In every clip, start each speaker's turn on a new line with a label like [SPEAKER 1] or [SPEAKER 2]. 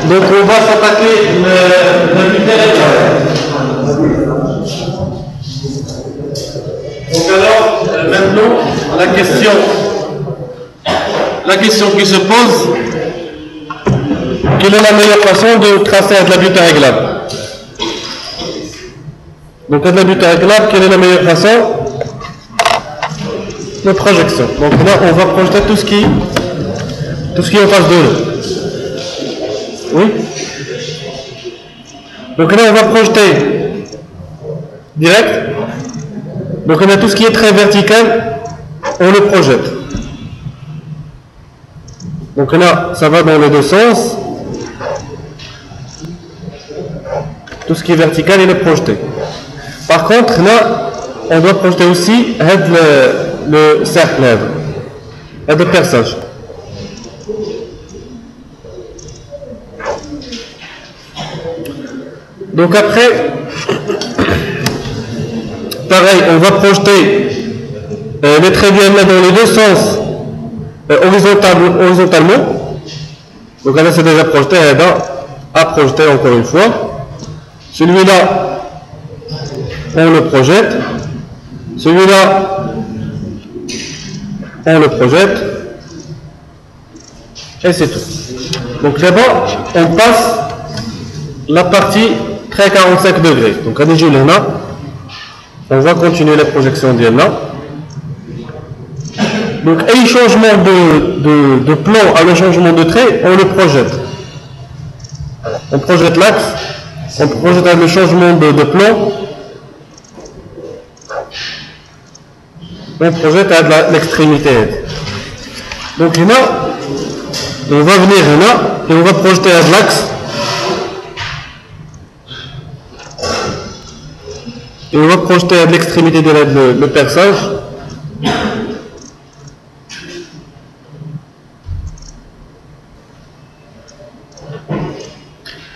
[SPEAKER 1] Donc on va s'attaquer le littérature. Donc alors, maintenant, la question qui se pose, quelle est la meilleure façon de tracer un but réglable? Donc un but réglable, quelle est la meilleure façon? De projection. Donc là, on va projeter tout ce qui est en face de nous. Oui. Donc là, on va projeter direct. Donc on a tout ce qui est très vertical, on le projette. Donc là, ça va dans les deux sens. Tout ce qui est vertical, il est projeté. Par contre, là, on doit projeter aussi le cercle, le perçage. Donc après, pareil, on va projeter les traits là dans les deux sens horizontalement. Donc là, c'est déjà projeté, à projeter encore une fois. Celui-là, on le projette. Celui-là, on le projette. Et c'est tout. Donc là-bas, on passe la partie très 45 degrés. Donc, on va continuer la projection d'Yelna. Donc, et changement de plan à le changement de trait, on le projette. On projette l'axe, on projette le changement de plan, on projette à l'extrémité. Donc, là, on va venir là et on va projeter à l'axe. Et on va projeter à l'extrémité de le perçage.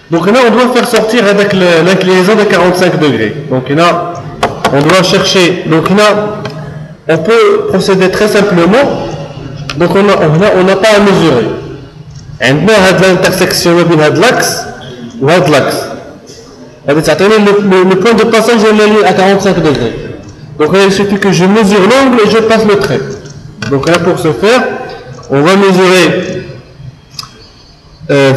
[SPEAKER 1] Donc là, on doit faire sortir avec l'inclinaison de 45 degrés. Donc là, on doit chercher. Donc là, on peut procéder très simplement. Donc on n'a pas à mesurer. On a l'intersection de l'axe ou de l'axe. Le point de passage de la ligne à 45 degrés. Donc là, il suffit que je mesure l'angle et je passe le trait. Donc là, pour ce faire, on va mesurer 20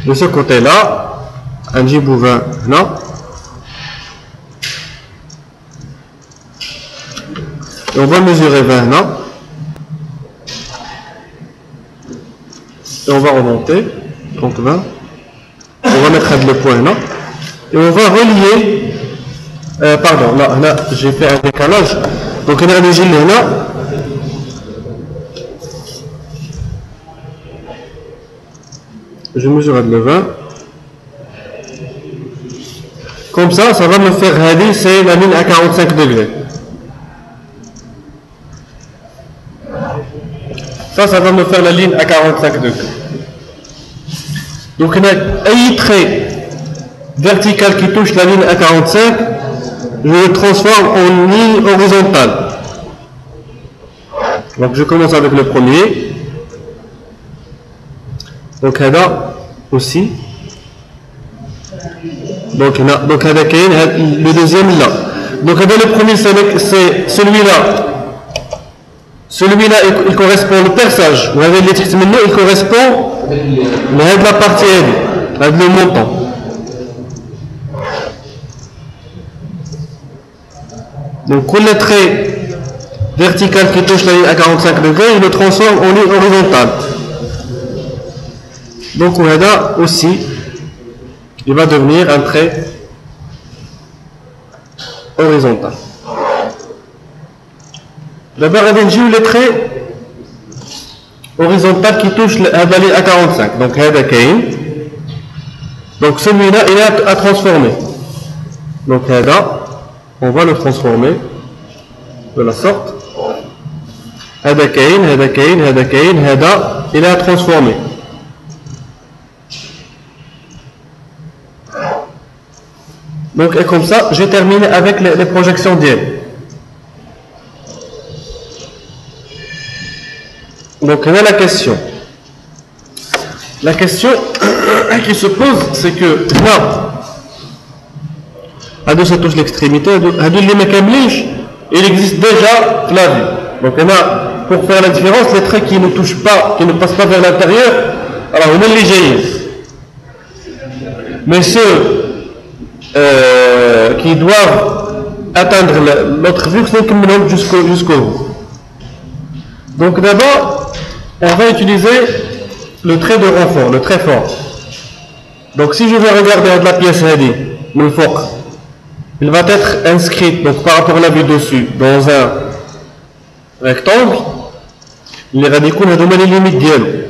[SPEAKER 1] de ce côté-là, un jibou 20 là. Et on va mesurer 20 là. Et on va remonter, donc 20. On va mettre le point là. Et on va relier. Pardon, là j'ai fait un décalage. Donc on a le gilet là. Je mesure le 20. Comme ça va me faire réaliser, c'est la ligne à 45 degrés. Ça va me faire la ligne à 45 degrés. Donc, on a un trait vertical qui touche la ligne à 45, je le transforme en ligne horizontale. Donc, je commence avec le premier. Donc, là aussi. Donc, le deuxième là. Donc, le premier, c'est celui-là. Celui-là, il correspond au perçage. Vous avez les textes maintenant, il correspond à la partie avec le montant. Donc, le trait vertical qui touche la ligne à 45 degrés, il le transforme en ligne horizontale. Donc, on a aussi, il va devenir un trait horizontal. D'abord, on a le trait horizontal qui touche la ligne à 45. Donc, donc celui-là, il est à transformer. Donc, on va le transformer de la sorte. Il est à transformer. Donc, et comme ça, j'ai terminé avec les projections d'Yel. Donc, on a la question. la question qui se pose, c'est que là, à deux ça touche l'extrémité, à deux les mécamliches, il existe déjà la vue. Donc on a, pour faire la différence, les traits qui ne touchent pas, qui ne passent pas vers l'intérieur, alors on est léger. Mais ceux qui doivent atteindre notre vue, c'est comme jusqu'au bout. Donc d'abord, on va utiliser le trait de renfort, le trait fort. Donc si je vais regarder de la pièce le fort, il va être inscrit, donc par rapport à la vue dessus, dans un rectangle, il va dire qu'on a donné les limites d'elle.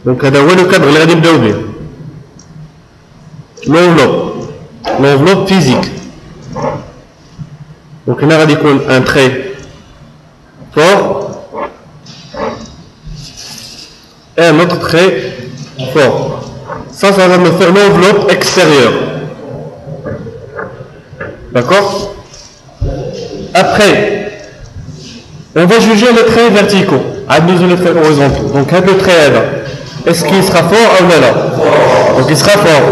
[SPEAKER 1] Donc هذا هو le cadre اللي غادي نبداو به. L'enveloppe physique. Donc là غادي يكون un trait fort et un autre trait fort. Ça va me faire l'enveloppe extérieure. D'accord? Après, on va juger les traits verticaux, admettons les traits horizontaux. Donc, le trait là, est-ce qu'il sera fort ou non? Donc, il sera fort.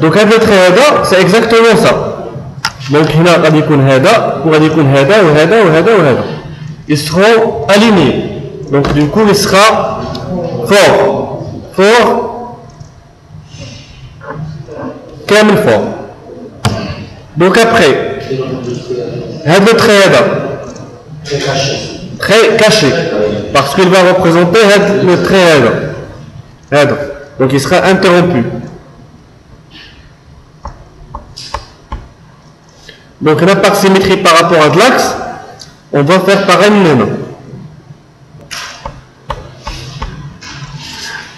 [SPEAKER 1] Donc, le trait là, c'est exactement ça. Donc, il y a ils seront alignés. Donc, du coup, il sera fort, كامل fort. Donc après, le trait là, très caché, parce qu'il va représenter le trait là. Donc il sera interrompu. Donc là, par symétrie par rapport à l'axe, on va faire pareil maintenant.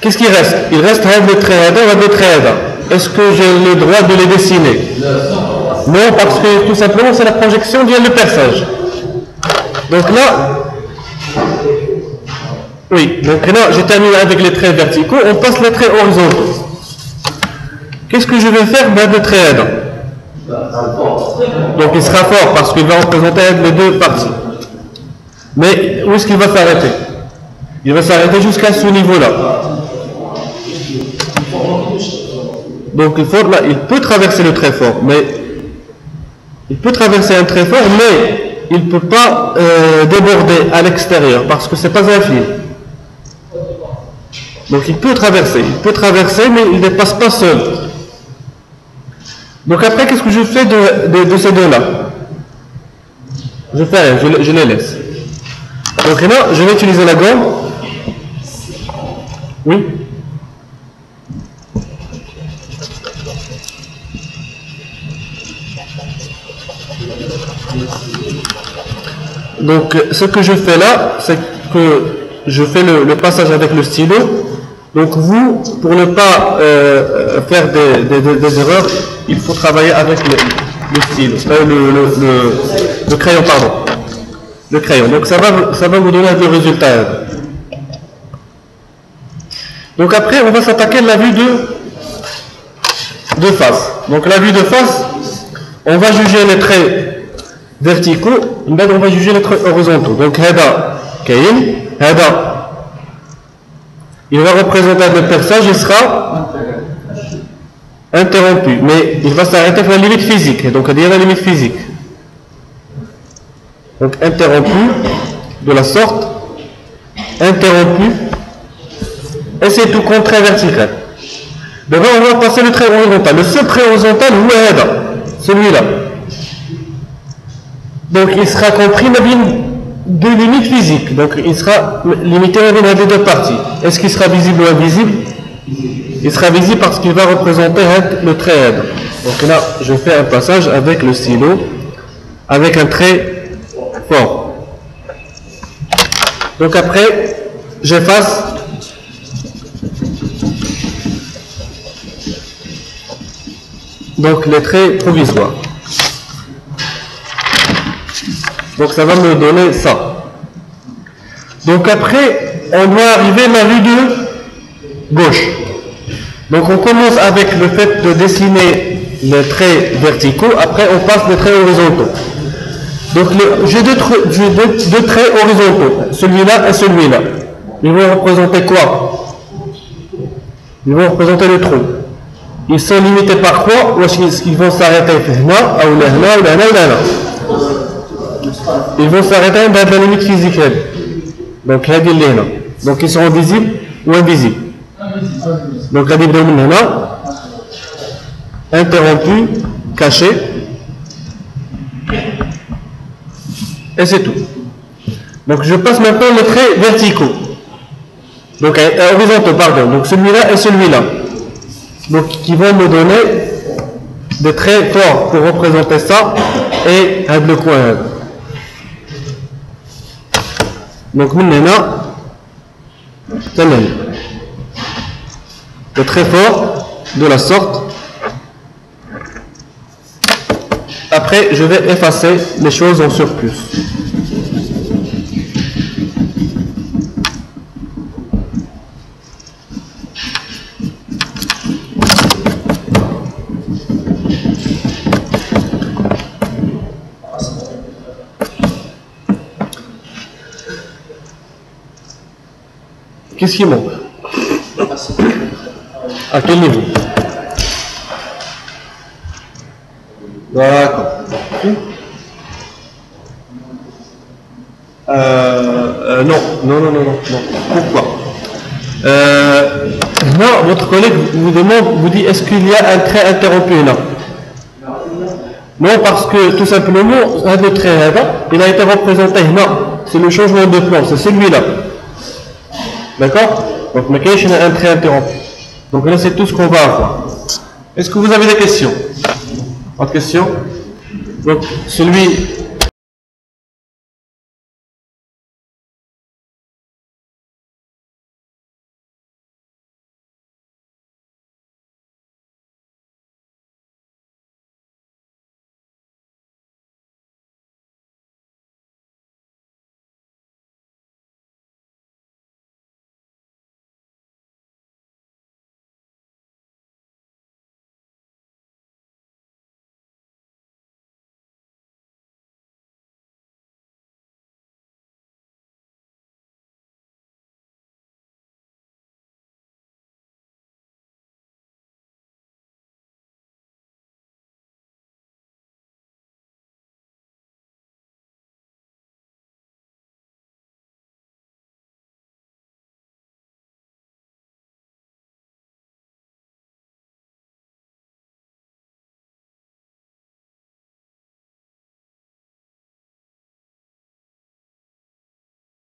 [SPEAKER 1] Qu'est-ce qu'il reste? Il reste le trait là et le trait là. Est-ce que j'ai le droit de les dessiner? Non, parce que tout simplement c'est la projection via le perçage. Donc là, oui, donc là j'ai terminé avec les traits verticaux, on passe les traits horizontaux. Qu'est-ce que je vais faire? Le trait là. Donc il sera fort parce qu'il va représenter les deux parties. Mais où est-ce qu'il va s'arrêter? Il va s'arrêter jusqu'à ce niveau-là. Donc le fort là, il peut traverser le trait fort, mais il peut traverser un trait fort, mais il ne peut pas déborder à l'extérieur parce que c'est pas un fil. Donc il peut traverser, mais il ne dépasse pas seul. Donc après, qu'est-ce que je fais de ces deux-là? Je fais rien, je les laisse. Donc là, je vais utiliser la gomme. Oui. Donc ce que je fais là, c'est que je fais le passage avec le stylo. Donc vous, pour ne pas faire des erreurs, il faut travailler avec le stylo, le crayon, pardon. Le crayon. Donc ça va vous donner le résultat. Donc après, on va s'attaquer à la vue de face. Donc la vue de face, on va juger les traits verticaux, on va juger les traits horizontaux. Donc il va représenter le perçage, il sera interrompu, mais il va s'arrêter à la limite physique. Donc il y a la limite physique. Donc interrompu de la sorte, interrompu, et c'est tout contre trait vertical. D'abord on va passer le trait horizontal. Le seul trait horizontal, celui-là. Donc il sera compris deux limites physiques. Donc il sera limité à des deux parties. Est-ce qu'il sera visible ou invisible? Il sera visible parce qu'il va représenter le trait. Donc là, je fais un passage avec le stylo, avec un trait fort. Donc après, j'efface. Donc les traits provisoires. Donc ça va me donner ça. Donc après, on doit arriver à la vue de gauche. Donc on commence avec le fait de dessiner les traits verticaux, après on passe les traits horizontaux. Donc j'ai deux traits horizontaux, celui-là et celui-là. ils vont représenter quoi? Ils vont représenter le trou. Ils sont limités par quoi? Ou est-ce qu'ils vont s'arrêter là, ou là, ou là, ou là? Ils vont s'arrêter dans la limite physique. Donc, donc ils seront visibles ou invisibles. Donc, la là, interrompu, caché, et c'est tout. Donc, je passe maintenant les traits verticaux. Donc, horizontaux, pardon. Donc, celui-là et celui-là. Donc, qui vont me donner des traits forts pour représenter ça et le coin. Donc, maintenant, le trait fort de la sorte. Après, je vais effacer les choses en surplus. Qu'est-ce qui manque? À quel niveau? D'accord. Non. Pourquoi? Là, votre collègue vous demande, vous dit, est-ce qu'il y a un trait interrompu là? Non, parce que tout simplement, le trait là, il a été représenté là. C'est le changement de plan, c'est celui-là. D'accord? Donc, il y a un trait interrompu. Donc là, c'est tout ce qu'on va avoir. Est-ce que vous avez des questions? Autre question? Donc, celui